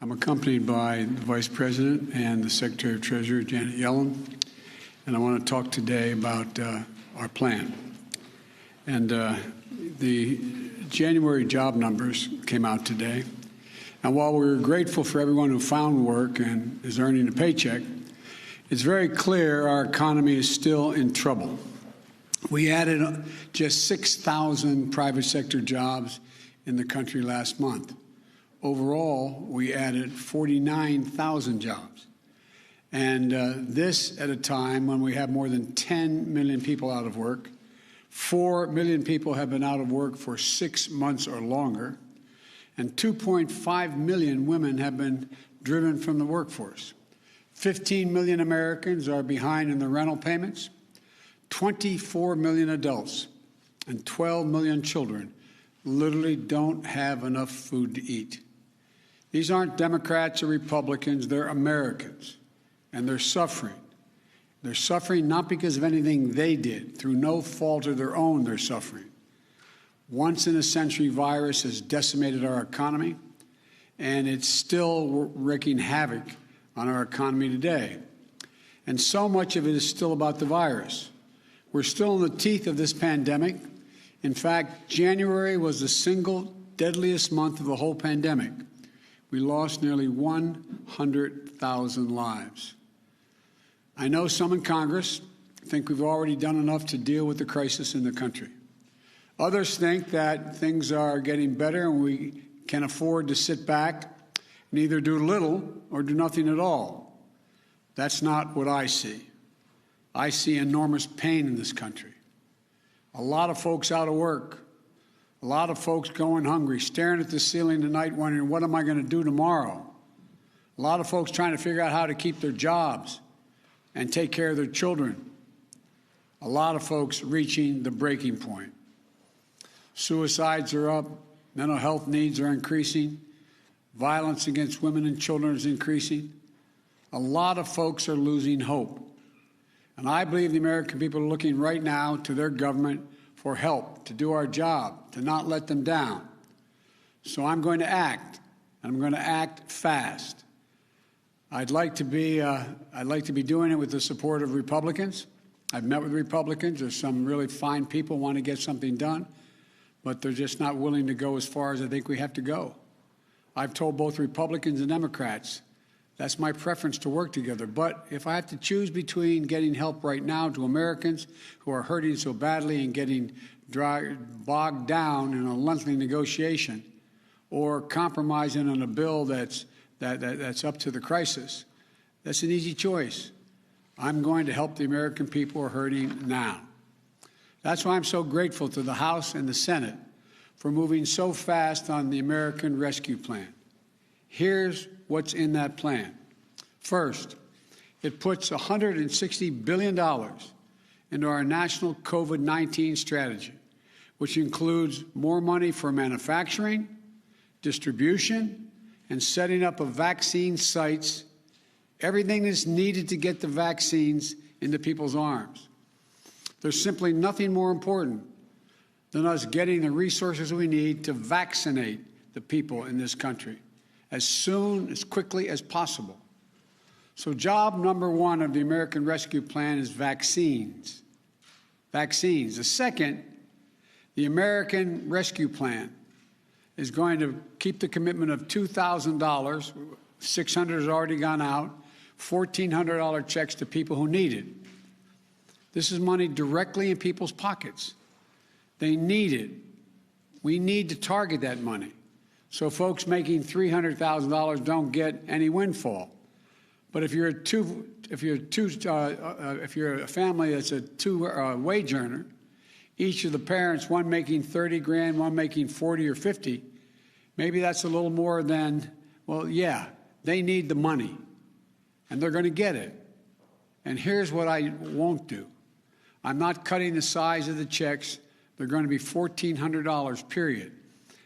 I'm accompanied by the Vice President and the Secretary of Treasury, Janet Yellen, and I want to talk today about our plan. And the January job numbers came out today. And while we're grateful for everyone who found work and is earning a paycheck, it's very clear our economy is still in trouble. We added just 6,000 private sector jobs in the country last month. Overall, we added 49,000 jobs. And this at a time when we have more than 10 million people out of work. 4 million people have been out of work for 6 months or longer. And 2.5 million women have been driven from the workforce. 15 million Americans are behind in the rental payments. 24 million adults and 12 million children literally don't have enough food to eat. These aren't Democrats or Republicans, they're Americans, and they're suffering. They're suffering not because of anything they did. Through no fault of their own, they're suffering. Once-in-a-century virus has decimated our economy, and it's still wreaking havoc on our economy today. And so much of it is still about the virus. We're still in the teeth of this pandemic. In fact, January was the single deadliest month of the whole pandemic. We lost nearly 100,000 lives. I know some in Congress think we've already done enough to deal with the crisis in the country. Others think that things are getting better and we can afford to sit back and either do little or do nothing at all. That's not what I see. I see enormous pain in this country. A lot of folks out of work. A lot of folks going hungry, staring at the ceiling tonight wondering, what am I going to do tomorrow? A lot of folks trying to figure out how to keep their jobs and take care of their children. A lot of folks reaching the breaking point. Suicides are up. Mental health needs are increasing. Violence against women and children is increasing. A lot of folks are losing hope. And I believe the American people are looking right now to their government for help, to do our job, to not let them down. So I'm going to act, and I'm going to act fast. I'd like to be doing it with the support of Republicans. I've met with Republicans. There's some really fine people who want to get something done, but they're just not willing to go as far as I think we have to go. I've told both Republicans and Democrats that's my preference, to work together. But if I have to choose between getting help right now to Americans who are hurting so badly and getting bogged down in a lengthy negotiation, or compromising on a bill that's up to the crisis, that's an easy choice. I'm going to help the American people who are hurting now. That's why I'm so grateful to the House and the Senate for moving so fast on the American Rescue Plan. Here's what's in that plan. First, it puts $160 billion into our national COVID-19 strategy, which includes more money for manufacturing, distribution, and setting up of vaccine sites, everything that's needed to get the vaccines into people's arms. There's simply nothing more important than us getting the resources we need to vaccinate the people in this country as quickly as possible. So job number one of the American Rescue Plan is vaccines. Vaccines. The second, the American Rescue Plan is going to keep the commitment of $2,000. $600 has already gone out. $1,400 checks to people who need it. This is money directly in people's pockets. They need it. We need to target that money, so folks making $300,000 don't get any windfall. But if you're a family that's a wage earner, each of the parents, one making 30 grand, one making 40 or 50, maybe that's a little more than, well, yeah, they need the money, and they're going to get it. And here's what I won't do. I'm not cutting the size of the checks. They're going to be $1,400, period.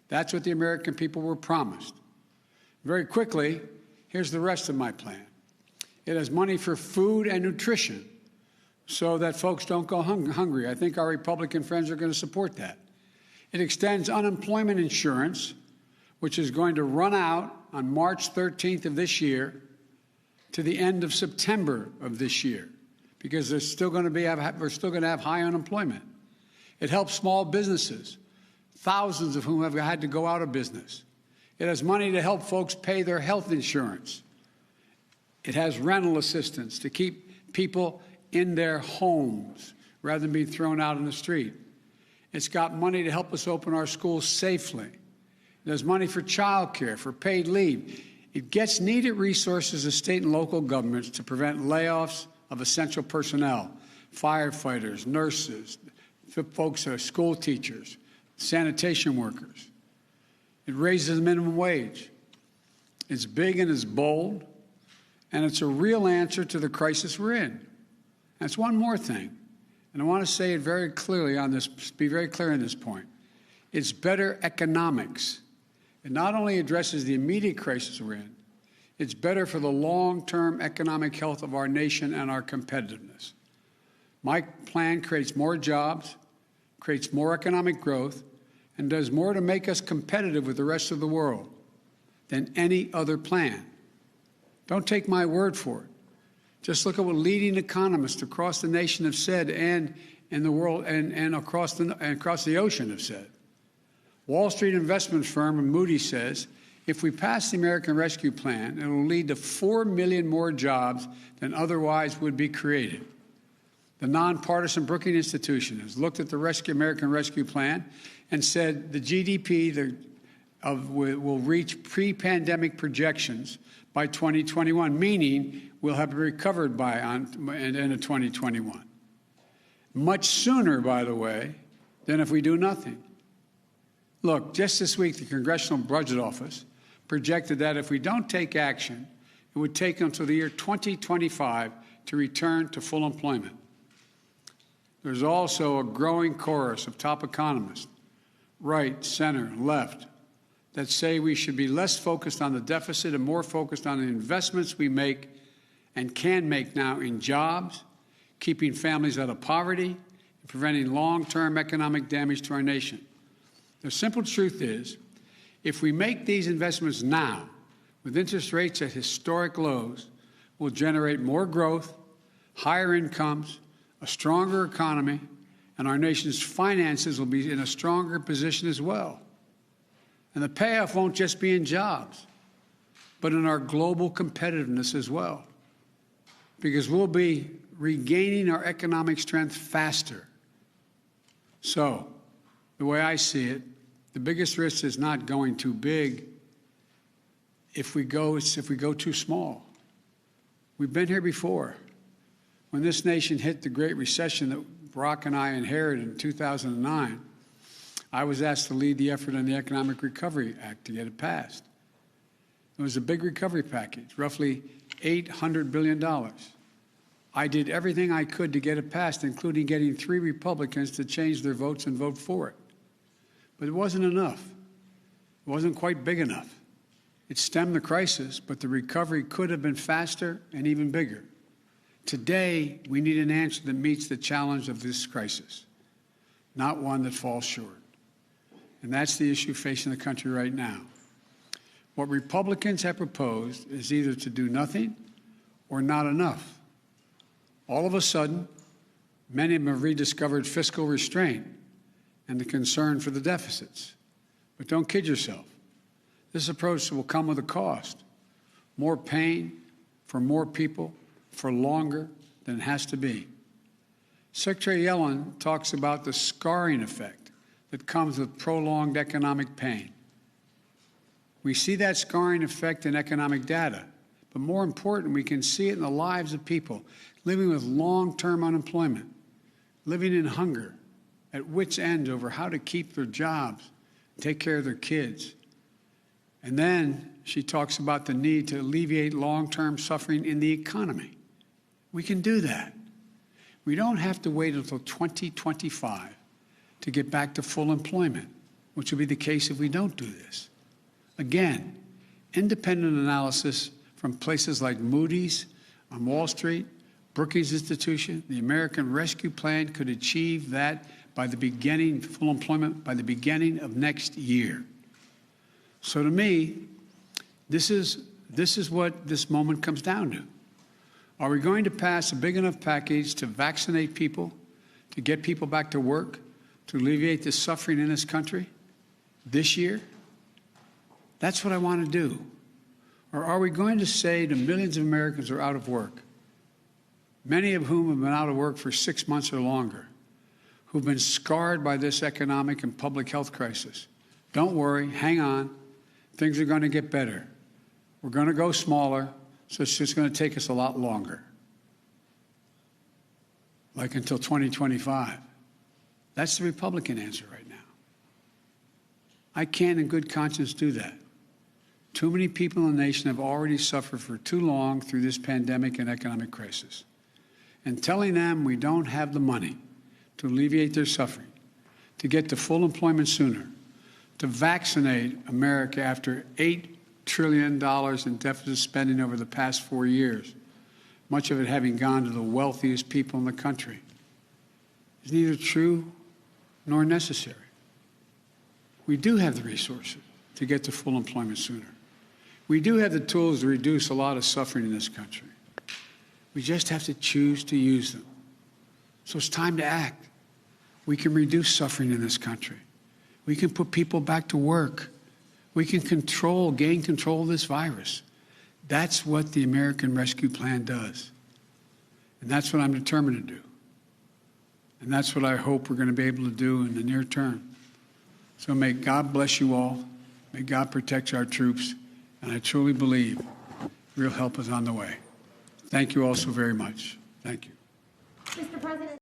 That's what the American people were promised. Very quickly, here's the rest of my plan. It has money for food and nutrition so that folks don't go hungry. I think our Republican friends are going to support that. It extends unemployment insurance, which is going to run out on March 13th of this year to the end of September of this year, because we're still going to have high unemployment. It helps small businesses, thousands of whom have had to go out of business. It has money to help folks pay their health insurance. It has rental assistance to keep people in their homes rather than being thrown out on the street. It's got money to help us open our schools safely. There's money for child care, for paid leave. It gets needed resources of state and local governments to prevent layoffs of essential personnel, firefighters, nurses, folks, school teachers, sanitation workers. It raises the minimum wage. It's big and it's bold, and it's a real answer to the crisis we're in. And it's one more thing, and I want to say it very clearly on this, be very clear on this point. It's better economics. It not only addresses the immediate crisis we're in, it's better for the long-term economic health of our nation and our competitiveness. My plan creates more jobs, creates more economic growth, and does more to make us competitive with the rest of the world than any other plan. Don't take my word for it. Just look at what leading economists across the nation have said, and in the world and across the ocean have said. Wall Street investment firm Moody's says if we pass the American Rescue Plan, it will lead to 4 million more jobs than otherwise would be created. The nonpartisan Brookings Institution has looked at the American Rescue Plan and said the GDP will reach pre-pandemic projections by 2021, meaning we'll have recovered by end of 2021. Much sooner, by the way, than if we do nothing. Look, just this week, the Congressional Budget Office projected that if we don't take action, it would take until the year 2025 to return to full employment. There's also a growing chorus of top economists, right, center, left, that say we should be less focused on the deficit and more focused on the investments we make and can make now in jobs, keeping families out of poverty, and preventing long-term economic damage to our nation. The simple truth is, if we make these investments now, with interest rates at historic lows, we'll generate more growth, higher incomes, a stronger economy, and our nation's finances will be in a stronger position as well. And the payoff won't just be in jobs, but in our global competitiveness as well, because we'll be regaining our economic strength faster. So, the way I see it, the biggest risk is not going too big if we go too small. We've been here before. When this nation hit the Great Recession that Barack and I inherited in 2009, I was asked to lead the effort on the Economic Recovery Act to get it passed. It was a big recovery package, roughly $800 billion. I did everything I could to get it passed, including getting 3 Republicans to change their votes and vote for it. But it wasn't enough. It wasn't quite big enough. It stemmed the crisis, but the recovery could have been faster and even bigger. Today, we need an answer that meets the challenge of this crisis, not one that falls short. And that's the issue facing the country right now. What Republicans have proposed is either to do nothing or not enough. All of a sudden, many of them have rediscovered fiscal restraint and the concern for the deficits. But don't kid yourself. This approach will come with a cost. More pain for more people for longer than it has to be. Secretary Yellen talks about the scarring effect that comes with prolonged economic pain. We see that scarring effect in economic data, but more important, we can see it in the lives of people living with long-term unemployment, living in hunger, at wits' end over how to keep their jobs, take care of their kids. And then she talks about the need to alleviate long-term suffering in the economy. We can do that. We don't have to wait until 2025 to get back to full employment, which will be the case if we don't do this. Again, independent analysis from places like Moody's on Wall Street, Brookings Institution, the American Rescue Plan could achieve that by the beginning, full employment by the beginning of next year. So to me, This is what this moment comes down to. Are we going to pass a big enough package to vaccinate people, to get people back to work, to alleviate the suffering in this country this year? That's what I want to do. Or are we going to say to millions of Americans who are out of work, many of whom have been out of work for 6 months or longer, who've been scarred by this economic and public health crisis, don't worry, hang on, things are going to get better. We're going to go smaller, so it's just going to take us a lot longer, like until 2025. That's the Republican answer right now. I can't in good conscience do that. Too many people in the nation have already suffered for too long through this pandemic and economic crisis. And telling them we don't have the money to alleviate their suffering, to get to full employment sooner, to vaccinate America after $8 trillion in deficit spending over the past 4 years, much of it having gone to the wealthiest people in the country, is neither true nor necessary. We do have the resources to get to full employment sooner. We do have the tools to reduce a lot of suffering in this country. We just have to choose to use them. So it's time to act. We can reduce suffering in this country. We can put people back to work. We can gain control of this virus. That's what the American Rescue Plan does. And that's what I'm determined to do. And that's what I hope we're going to be able to do in the near term. So may God bless you all. May God protect our troops. And I truly believe real help is on the way. Thank you all so very much. Thank you. Mr. President.